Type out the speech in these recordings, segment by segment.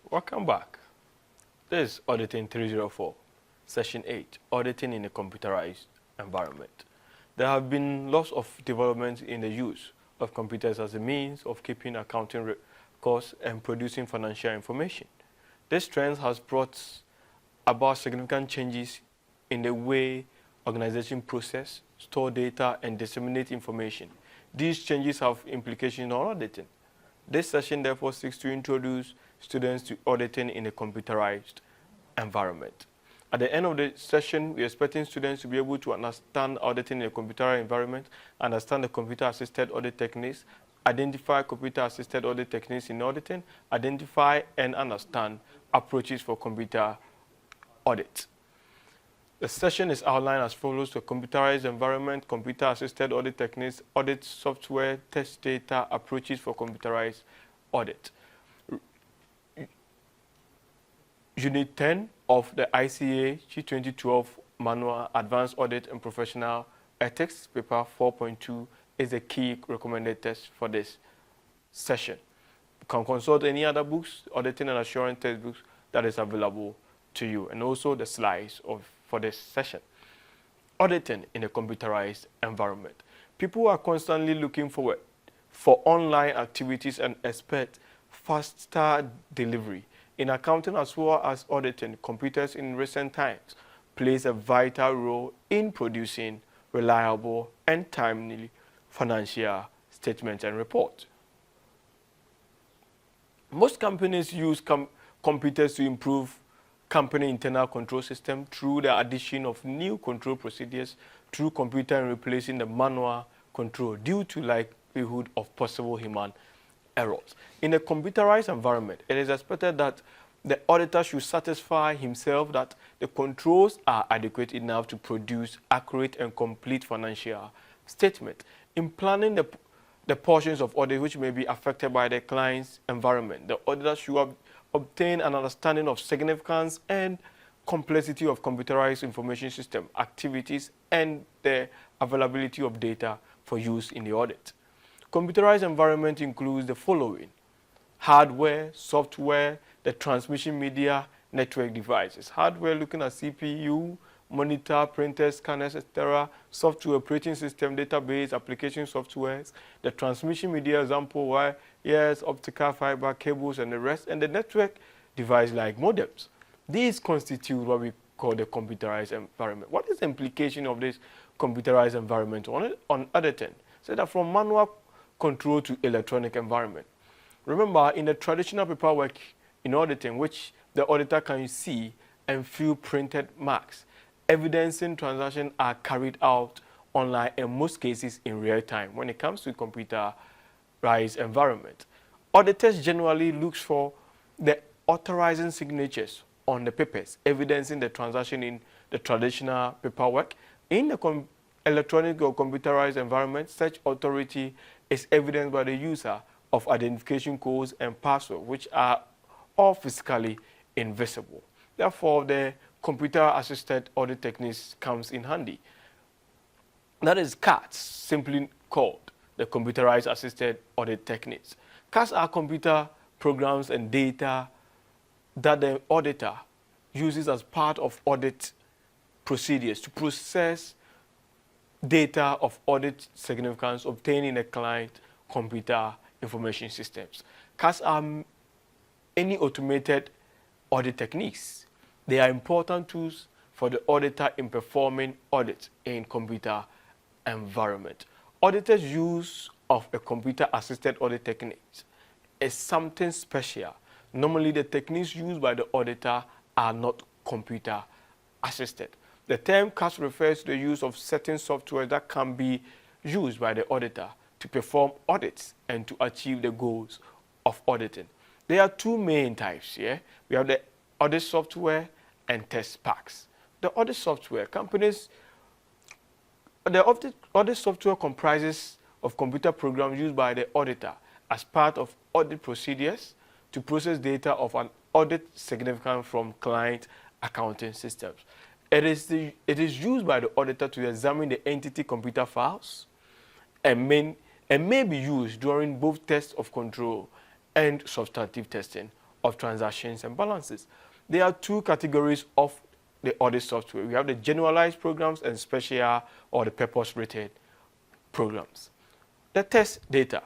Welcome back. This is Auditing 304, Session 8, Auditing in a Computerized Environment. There have been lots of developments in the use of computers as a means of keeping accounting records and producing financial information. This trend has brought about significant changes in the way organizations process, store data, and disseminate information. These changes have implications on auditing. This session therefore seeks to introduce students to auditing in a computerized environment. At the end of the session, we are expecting students to be able to understand auditing in a computerized environment, understand the computer-assisted audit techniques, identify computer-assisted audit techniques in auditing, identify and understand approaches for computer audit. The session is outlined as follows: the computerized environment, computer-assisted audit techniques, audit software, test data, approaches for computerized audit. Unit 10 of the ICAATS 2012 Manual Advanced Audit and Professional Ethics, paper 4.2, is the key recommended test for this session. You can consult any other books, auditing and assurance textbooks that is available to you, and also the slides for this session. Auditing in a computerized environment. People are constantly looking forward for online activities and expect faster delivery. In accounting as well as auditing, computers in recent times plays a vital role in producing reliable and timely financial statements and reports. Most companies use computers to improve company internal control system through the addition of new control procedures through computer and replacing the manual control due to likelihood of possible human errors. In a computerized environment, it is expected that the auditor should satisfy himself that the controls are adequate enough to produce accurate and complete financial statement. In planning the portions of audit which may be affected by the client's environment, the auditor should obtain an understanding of significance and complexity of computerized information system activities and the availability of data for use in the audit. Computerized environment includes the following: hardware, software, the transmission media, network devices. Hardware looking at CPU, monitor, printers, scanners, etc. Software, operating system, database, application softwares. The transmission media example, wires, optical fiber, cables, and the rest. And the network device like modems. These constitute what we call the computerized environment. What is the implication of this computerized environment on auditing? So that from manual control to electronic environment. Remember, in the traditional paperwork in auditing, which the auditor can see and feel printed marks, evidencing transactions are carried out online, in most cases in real time. When it comes to computerized environment, auditors generally look for the authorizing signatures on the papers, evidencing the transaction in the traditional paperwork. In the electronic or computerized environment, such authority is evidenced by the user of identification codes and passwords, which are all physically invisible. Therefore, the computer-assisted audit techniques comes in handy. That is CAATS, simply called the computerized assisted audit techniques. CAATS are computer programs and data that the auditor uses as part of audit procedures to process data of audit significance obtained in a client computer information systems. CAATS are any automated audit techniques. They are important tools for the auditor in performing audits in computer environment. Auditors' use of a computer-assisted audit techniques is something special. Normally, the techniques used by the auditor are not computer-assisted. The term CAATS refers to the use of certain software that can be used by the auditor to perform audits and to achieve the goals of auditing. There are two main types here. We have the audit software and test packs. The audit software, the audit software comprises of computer programs used by the auditor as part of audit procedures to process data of an audit significant from client accounting systems. It is used by the auditor to examine the entity computer files and may be used during both tests of control and substantive testing of transactions and balances. There are two categories of the audit software. We have the generalized programs and special or the purpose-rated programs. The test data.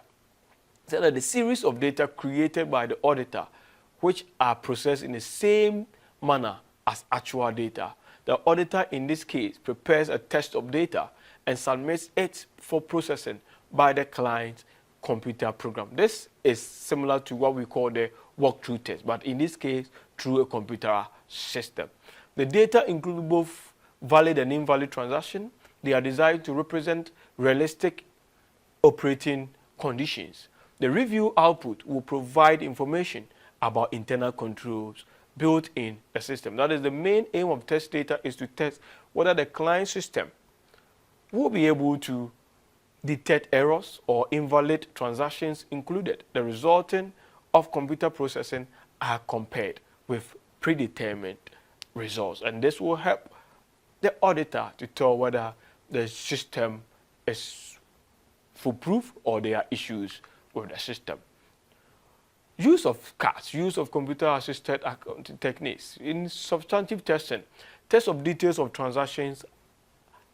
So that the series of data created by the auditor, which are processed in the same manner as actual data. The auditor in this case prepares a test of data and submits it for processing by the client's computer program. This is similar to what we call the walkthrough test, but in this case through a computer system. The data include both valid and invalid transactions. They are designed to represent realistic operating conditions. The review output will provide information about internal controls built in a system. That is, the main aim of test data is to test whether the client system will be able to detect errors or invalid transactions included. The resulting of computer processing are compared with predetermined results, and this will help the auditor to tell whether the system is foolproof or there are issues with the system. Use of CAATS, use of computer-assisted accounting techniques. In substantive testing, test of details of transactions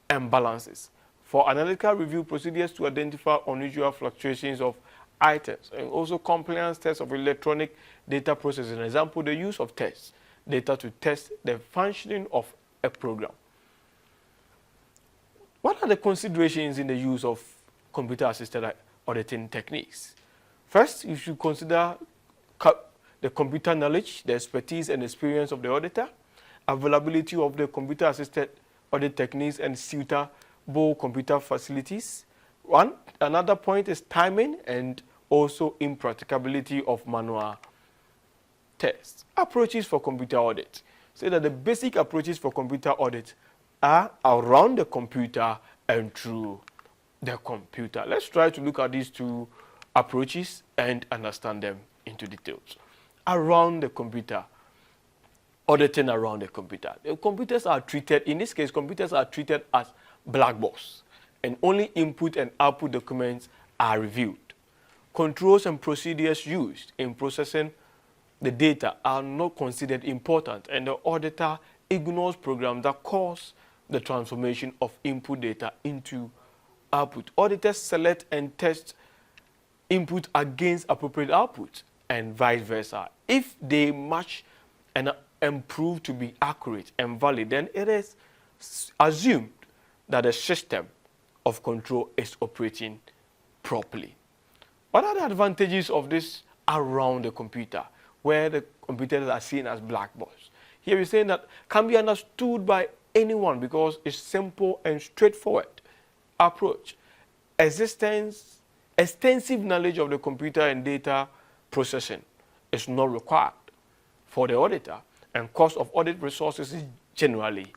and balances. For analytical review procedures to identify unusual fluctuations of items, and also compliance tests of electronic data processing. Example, the use of tests data to test the functioning of a program. What are the considerations in the use of computer-assisted auditing techniques? First, you should consider the computer knowledge, the expertise and experience of the auditor, availability of the computer-assisted audit techniques and suitable computer facilities. Another point is timing and also impracticability of manual tests. Approaches for computer audit. Say that the basic approaches for computer audit are around the computer and through the computer. Let's try to look at these two approaches and understand them into details. Around the computer, auditing around the computer. The computers are treated, in this case, computers are treated as black box, and only input and output documents are reviewed. Controls and procedures used in processing the data are not considered important, and the auditor ignores programs that cause the transformation of input data into output. Auditors select and test input against appropriate output and vice versa. If they match and prove to be accurate and valid, then it is assumed that the system of control is operating properly. What are the advantages of this around the computer, where the computers are seen as black box? Here we're saying that can be understood by anyone because it's simple and straightforward approach. Extensive knowledge of the computer and data processing is not required for the auditor, and cost of audit resources is generally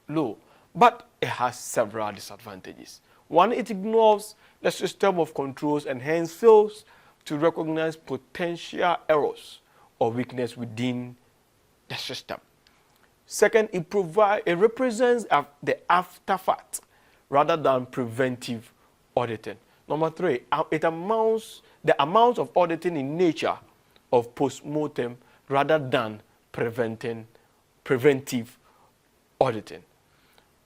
low, but it has several disadvantages. One, it ignores the system of controls and hence fails to recognize potential errors or weakness within the system. Second, it represents the after fact rather than preventive auditing. Number three, the amount of auditing in nature of post-mortem rather than preventive auditing.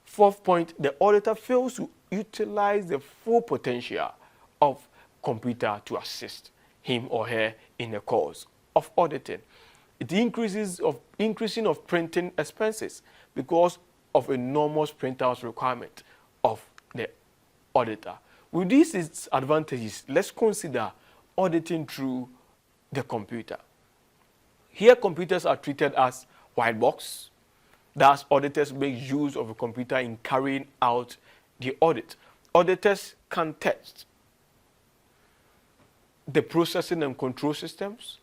Fourth point, the auditor fails to utilize the full potential of computer to assist him or her in the course of auditing. It increasing of printing expenses because of enormous printouts requirement of the auditor. With these advantages, let's consider auditing through the computer. Here, computers are treated as white box. Thus, auditors make use of a computer in carrying out the audit. Auditors can test the processing and control systems.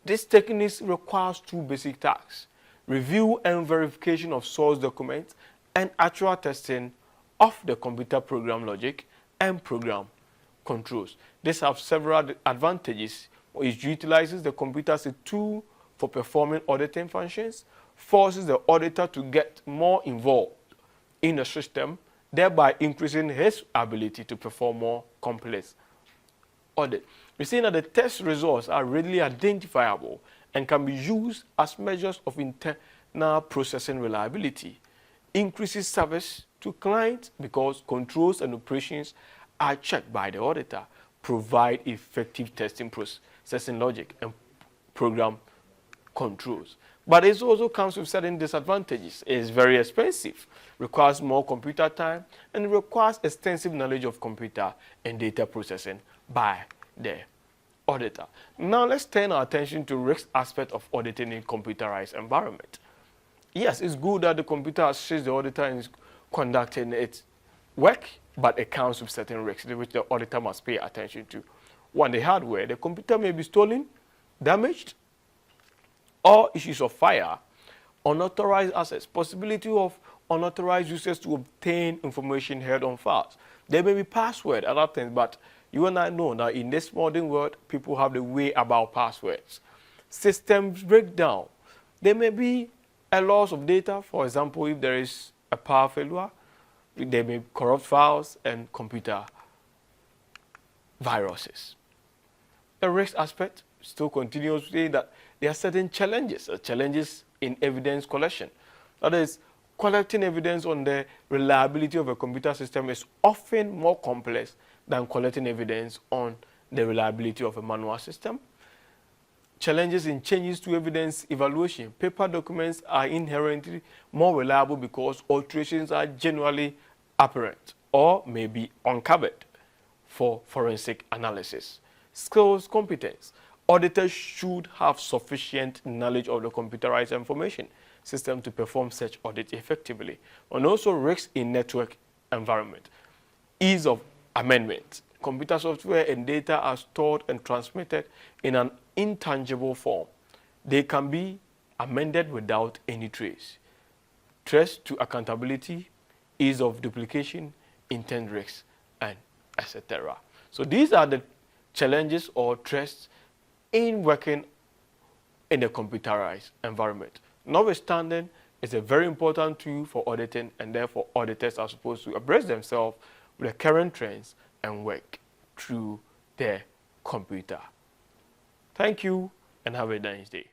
This technique requires two basic tasks: review and verification of source documents and actual testing of the computer program logic and program controls. This has several advantages. It utilizes the computer as a tool for performing auditing functions, forces the auditor to get more involved in the system, thereby increasing his ability to perform more complex audit. We're seeing that the test results are readily identifiable and can be used as measures of internal processing reliability. Increases service to clients because controls and operations are checked by the auditor, provide effective testing processing logic and program controls. But it also comes with certain disadvantages. It is very expensive, requires more computer time, and requires extensive knowledge of computer and data processing by the auditor. Now let's turn our attention to risk aspect of auditing in computerized environment. Yes, it's good that the computer assists the auditor in conducting its work, but it comes with certain risks which the auditor must pay attention to. One, the hardware. The computer may be stolen, damaged, or issues of fire, unauthorized access, possibility of unauthorized users to obtain information held on files. There may be password, other things, but you and I know that in this modern world, people have the way about passwords. Systems breakdown. There may be a loss of data. For example, if there is a power failure, there may be corrupt files and computer viruses. The risk aspect still continues saying that there are certain challenges in evidence collection. That is, collecting evidence on the reliability of a computer system is often more complex than collecting evidence on the reliability of a manual system. Challenges in changes to evidence evaluation. Paper documents are inherently more reliable because alterations are generally apparent or may be uncovered for forensic analysis. Skills, competence. Auditors should have sufficient knowledge of the computerized information system to perform such audit effectively. And also risks in network environment. Ease of amendment. Computer software and data are stored and transmitted in an intangible form. They can be amended without any trace. Trust to accountability, ease of duplication, intent risks, and etc. So these are the challenges or threats in working in a computerized environment. Notwithstanding, it's a very important tool for auditing, and therefore auditors are supposed to abreast themselves with the current trends and work through their computer. Thank you and have a nice day.